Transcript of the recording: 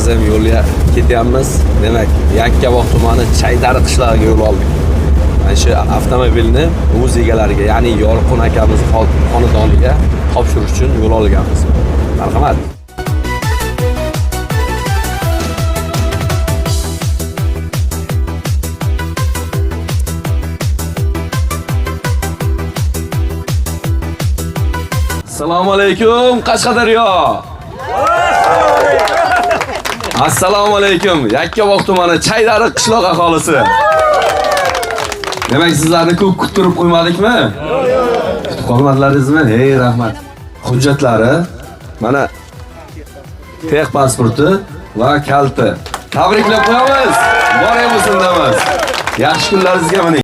biz ham yo'lga ketyapmiz. Demak, Yakkabog' tumani Chaydari qishlog'iga yo'l oldik. Mana shu avtomobilni o'z egalariga, ya'ni Yorqin akamiz xonadoniga topshirish uchun yo'l olganmiz. Marhamat. Assalomu alaykum, Qashqadaryo. Assalomu alaykum, Yakkabog' tumani Chaydari qishloq aholisi. Demak, sizlarni ko'p kuttirib qo'ymadikmi? Kutib qolmadingizmi? Hey, rahmat. Hujjatlari mana tex pasporti va kalti. Tabriklab qo'yamiz. Bor bo'lsin damiz. Yaxshi kunlaringizga mining.